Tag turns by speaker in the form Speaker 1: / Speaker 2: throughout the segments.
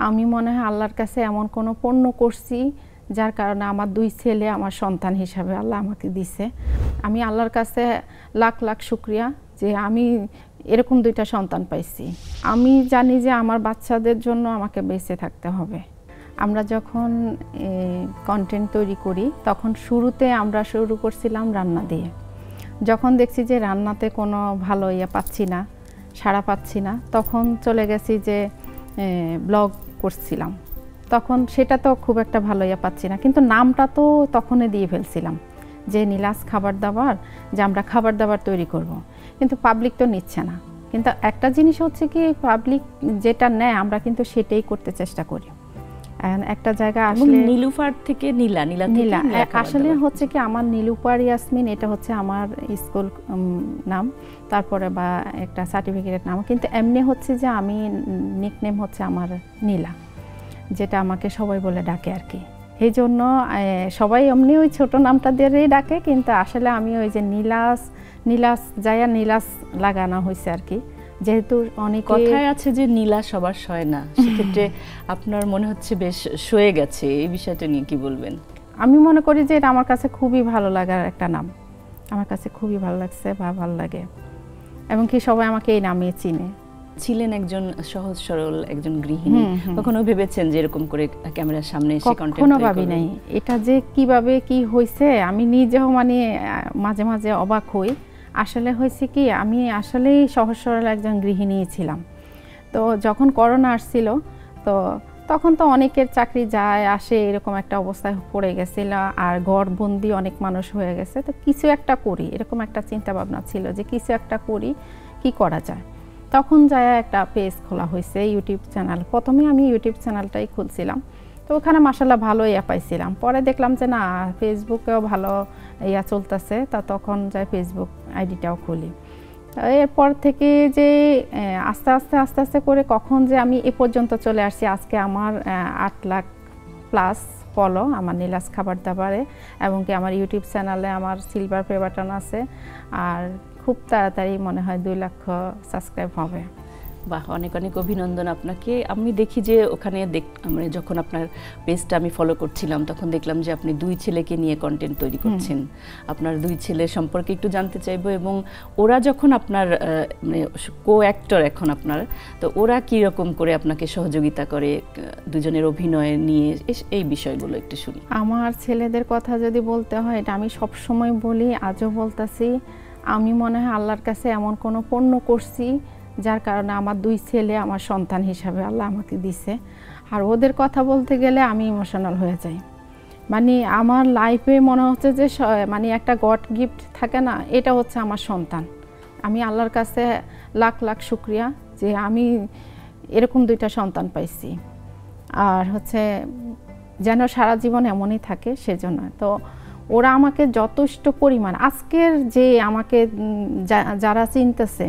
Speaker 1: আমি মনে হয় আল্লাহর কাছে এমন কোনো পণ্য করছি যার কারণে আমার 2 ছেলে আমার সন্তান হিসাবে আল্লাহ আমাকে দিছে। আমি আল্লাহর কাছে লাখ লাখ শুকরিয়া যে আমি এরকম 2টা সন্তান পাইছি। আমি জানি যে আমার বাচ্চাদের জন্য আমাকে বেঁচে থাকতে হবে। আমরা যখন কন্টেন্ট তৈরি করি তখন শুরুতে আমরা শুরু করছিলাম রান্না দিয়ে। যখন দেখছি যে রান্নাতে কোনো ভালো পাচ্ছি না, সাড়া পাচ্ছি না, তখন চলে গেছি যে ব্লগ করছিলাম। তখন সেটা তো খুব একটা ভালো পাচ্ছি না, কিন্তু নামটা তো তখনই দিয়ে ফেলছিলাম যে নীলাস খাবার দাবার, যে আমরা খাবার দাবার তৈরি করব। কিন্তু পাবলিক তো নিচ্ছে না। কিন্তু একটা জিনিস হচ্ছে কি, পাবলিক যেটা নেয় আমরা কিন্তু সেটাই করতে চেষ্টা করি। একটা জায়গা আসলে
Speaker 2: নীলুফার থেকে নীলা
Speaker 1: আসলে হচ্ছে কি, আমার নীলুফার ইয়াসমিন এটা হচ্ছে আমার স্কুল নাম, তারপরে বা একটা সার্টিফিকেটের নাম, কিন্তু এমনি হচ্ছে যে আমি নিকনেম হচ্ছে আমার নীলা, যেটা আমাকে সবাই বলে ডাকে আর কি। এই জন্য সবাই এমনি ওই ছোট নামটা দিয়েই ডাকে, কিন্তু আসলে আমি ওই যে নীলাস যাইয়া নীলাস লাগানো হয়েছে আর কি। যেহেতু অনেক
Speaker 2: কথায় আছে যে নীলা সবার সয় না, সেক্ষেত্রে আপনার মনে হচ্ছে বেশ সয়ে গেছে। এই বিষয়টা নিয়ে কি বলবেন?
Speaker 1: আমি মনে করি যে এটা আমার কাছে খুবই ভালো লাগার একটা নাম, আমার কাছে খুবই ভালো লাগছে বা ভালো লাগে, এবং কি সবাই আমাকে এই নামে চিনে।
Speaker 2: ছিলেন একজন সহজ সরল একজন গৃহিণী, কখনো ভেবেছেন যে এরকম করে ক্যামেরার সামনে এসে কন্টেন্ট?
Speaker 1: কখনো ভাবি নাই এটা যে কিভাবে কি হয়েছে। আমি নিজেও মানে মাঝে মাঝে অবাক হই। আসলে হয়েছে কি, আমি আসলেই সহজ সরল একজন গৃহিণী ছিলাম। তো যখন করোনা আসছিল, তো তখন তো অনেকের চাকরি যায় আসে, এরকম একটা অবস্থায় পড়ে গেছিল, আর ঘরবন্দি অনেক মানুষ হয়ে গেছে। তো কিছু একটা করি, এরকম একটা চিন্তা ভাবনা ছিল যে কিছু একটা করি, কি করা যায়। তখন যায় একটা পেজ খোলা হয়েছে, ইউটিউব চ্যানেল। প্রথমে আমি ইউটিউব চ্যানেলটাই খুলছিলাম, তো ওখানে মাশাআল্লাহ ভালো পাইছিলাম। পরে দেখলাম যে না, ফেসবুকেও ভালো চলতেছে, তা তখন যাই ফেসবুক আইডিটাও খুলি। এরপর থেকে যে আস্তে আস্তে করে কখন যে আমি এ পর্যন্ত চলে আসছি, আজকে আমার 8 লাখ প্লাস ফলো আমার নীলাস খাবার দাবারে, এবং কি আমার ইউটিউব চ্যানেলে আমার সিলভার প্লে বাটন আছে, আর খুব তাড়াতাড়ি মনে হয় 2 লাখ সাবস্ক্রাইব হবে।
Speaker 2: বাহ, অনেক অনেক অভিনন্দন আপনাকে। আমি দেখি যে ওখানে মানে যখন আপনার পেজটা আমি ফলো করছিলাম তখন দেখলাম যে আপনি 2 ছেলেকে নিয়ে কন্টেন্ট তৈরি করছেন। আপনার 2 ছেলে সম্পর্কে একটু জানতে চাইবো, এবং ওরা যখন আপনার মানে কো অ্যাক্টর এখন আপনার, তো ওরা কি রকম করে আপনাকে সহযোগিতা করে দুজনের অভিনয় নিয়ে, এই বিষয়গুলো একটু শুনি।
Speaker 1: আমার ছেলেদের কথা যদি বলতে হয়, এটা আমি সব সময় বলি, আজও বলতাছি, আমি মনে হয় আল্লাহর কাছে এমন কোনো পণ্য করছি যার কারণে আমার 2 ছেলে আমার সন্তান হিসাবে আল্লাহ আমাকে দিছে। আর ওদের কথা বলতে গেলে আমি ইমোশনাল হয়ে যাই। মানে আমার লাইফে মনে হচ্ছে যে মানে একটা গড গিফট থাকে না, এটা হচ্ছে আমার সন্তান। আমি আল্লাহর কাছে লাখ লাখ শুকরিয়া যে আমি এরকম 2টা সন্তান পাইছি, আর হচ্ছে যেন সারা জীবন এমনই থাকে সেজন্য। তো ওরা আমাকে যথেষ্ট পরিমাণ, আজকের যে আমাকে যারা চিনতেছে,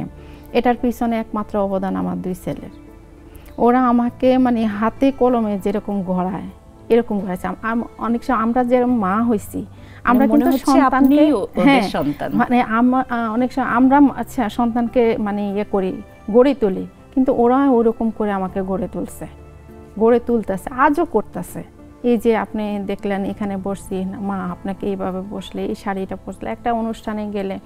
Speaker 1: এটার পিছনে একমাত্র অবদান আমার 2 ছেলের। ওরা আমাকে মানে হাতে কলমে যেরকম গড়ায়, এরকম গড়াইছে। অনেক সময় আমরা যেরকম মা হইছি, আমরা কিন্তু সন্তানকে মানে অনেক সময় আমরা আচ্ছা সন্তানকে মানে করি, গড়ে তুলি, কিন্তু ওরা ওরকম করে আমাকে গড়ে তুলতেছে, আজও করতেছে। এই যে আপনি দেখলেন এখানে বসছি, মা আপনাকে এইভাবে বসলে, এই শাড়িটা পরলে, একটা অনুষ্ঠানে গেলে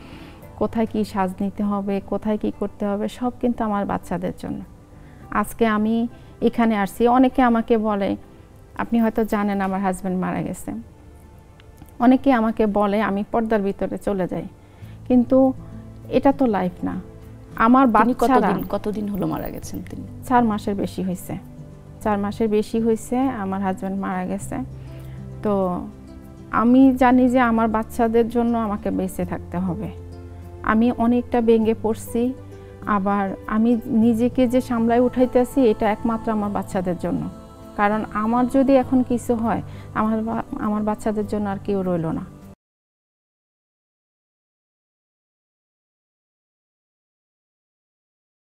Speaker 1: কোথায় কি সাজ নিতে হবে, কোথায় কি করতে হবে, সব কিন্তু আমার বাচ্চাদের জন্য। আজকে আমি এখানে আসছি, অনেকে আমাকে বলে, আপনি হয়তো জানেন আমার হাজব্যান্ড মারা গেছে, অনেকে আমাকে বলে আমি পর্দার ভিতরে চলে যাই, কিন্তু এটা তো লাইফ না। আমার বাচ্চারা
Speaker 2: কতদিন হলো মারা গেছেন? তিনি
Speaker 1: 4 মাসের বেশি হয়েছে, 4 মাসের বেশি হয়েছে আমার হাজব্যান্ড মারা গেছে। তো আমি জানি যে আমার বাচ্চাদের জন্য আমাকে বেঁচে থাকতে হবে। আমি অনেকটা ভেঙে পড়ছি, আবার আমি নিজেকে যে সামলায় উঠাইতেছি, এটা একমাত্র আমার বাচ্চাদের জন্য। কারণ আমার যদি এখন কিছু হয়, আমার বাচ্চাদের জন্য আর কেউ রইল না।